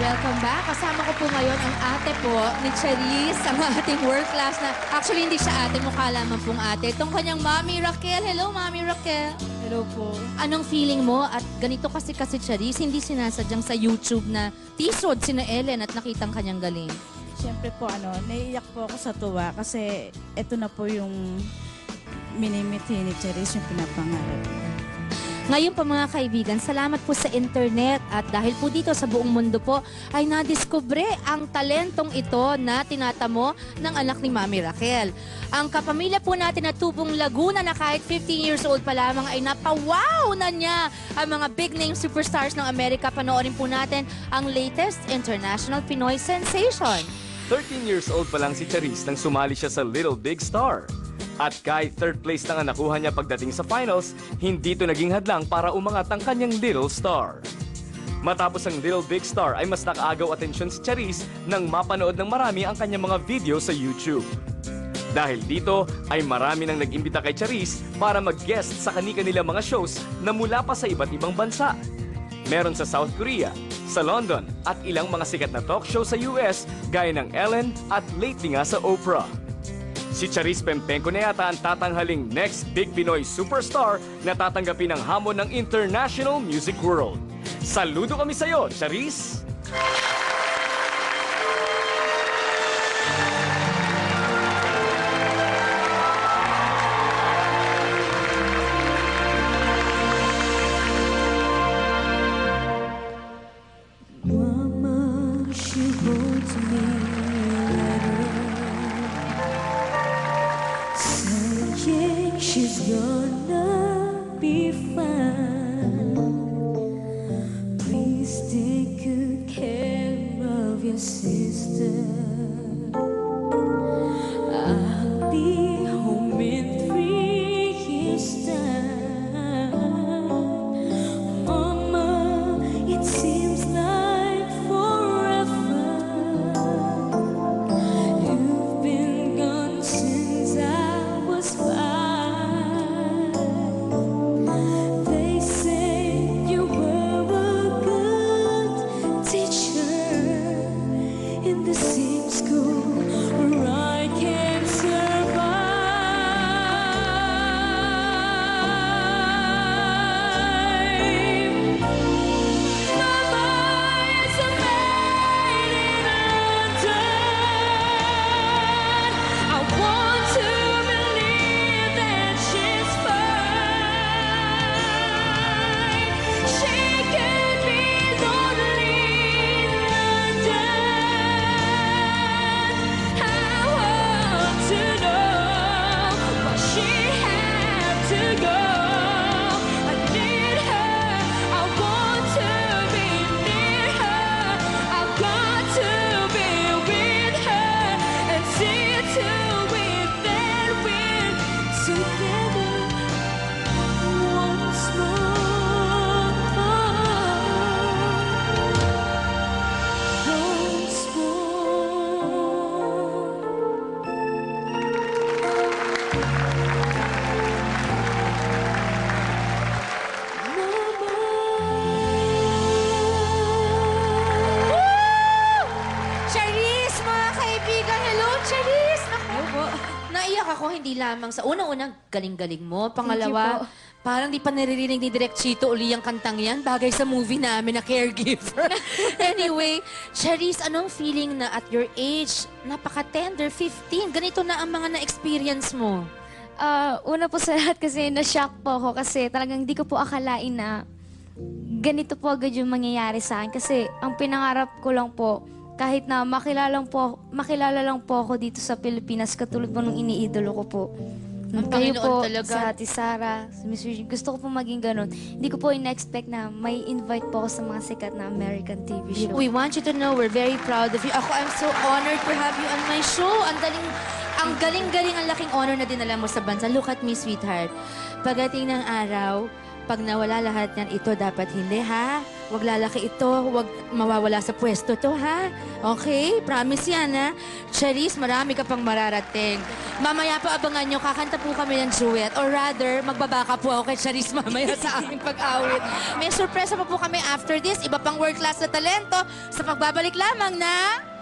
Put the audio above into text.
welcome back. Kasama ko po ngayon ang ate po ni Charisse, ang ating world class na... Actually, hindi siya ate, mukha lamang pong ate. Itong kanyang Mami Raquel. Hello, Mami Raquel. Hello po. Anong feeling mo? At ganito kasi Charisse, hindi sinasadyang sa YouTube na tisod sina Ellen at nakitang kanyang galing. Siyempre po, naiiyak po ako sa tuwa kasi ito na po yung minimithi ni Charisse, yung pinapangarap. Ngayon po mga kaibigan, salamat po sa internet at dahil po dito sa buong mundo po ay nadiskubre ang talentong ito na tinatamo ng anak ni Mami Raquel. Ang kapamilya po natin na Tubong Laguna na kahit 15 years old pa lamang ay napawaw na niya ang mga big name superstars ng Amerika. Panoorin po natin ang latest international Pinoy sensation. 13 years old pa lang si Charisse nang sumali siya sa Little Big Star. At kahit third place na nga nakuha niya pagdating sa finals, hindi ito naging hadlang para umangat ang kanyang Little Star. Matapos ang Little Big Star ay mas nakaagaw atensyon si Charisse nang mapanood ng marami ang kanyang mga video sa YouTube. Dahil dito ay marami nang nag-imbita kay Charisse para mag-guest sa kani-kanilang mga shows na mula pa sa iba't ibang bansa. Meron sa South Korea, sa London at ilang mga sikat na talk show sa US gaya ng Ellen at lately nga sa Oprah. Si Charisse Pempenco na yata ang tatanghaling next big Pinoy superstar na tatanggapin ang hamon ng international music world. Saludo kami sa iyo, Charisse! Mama, she wrote to me saying she's gonna be fine. Please take good care of your sister. I'll be home in 3 years' time. Mama, it seems like forever. You've been gone since I was 5. They say you were a good teacher in the same school where I can survive. Mama is a maid in London. I want to believe that she's fine. She could be lonely in London. I want to know why she had to go. I need her. I want to be near her. I've got to be with her and see to it that we're together once more. Once Charisse, mga kaibigan! Hello, Charisse! Naku, naiyak ako hindi lamang sa unang-unang galing-galing mo. Pangalawa, parang di pa naririnig ni Direk Chito uli ang kantang yan. Bagay sa movie namin na Caregiver. Anyway, Charisse, anong feeling na at your age, napaka-tender, 15, ganito na ang mga na-experience mo? Una po sa lahat kasi na-shock po ako kasi talagang hindi ko po akalain na ganito po agad yung mangyayari sa akin. Kasi ang pinangarap ko lang po, kahit na makilala lang po ako dito sa Pilipinas, katulad po nung iniidolo ko po. Ang Kayo Panginoon po, talaga. sa Ate Sara, sa Miss Regine, gusto ko po maging ganun. Hindi ko po in-expect na may invite po ako sa mga sikat na American TV show. We want you to know we're very proud of you. Ako, I'm so honored to have you on my show. Ang galing-galing, ang laking honor na dinala mo sa bansa. Look at me, sweetheart. Pagdating ng araw, Pag nawala lahat yan, ito dapat hindi, ha? Huwag lalaki ito, huwag mawawala sa pwesto to, ha? Okay? Promise yan, ha? Charisse, marami ka pang mararating. Mamaya pa abangan nyo, kakanta po kami ng duet. Or rather, magbabaka po ako kay Charisse mamaya sa aming pag-awit. May sorpresa pa po kami after this. Iba pang world-class na talento sa pagbabalik lamang na...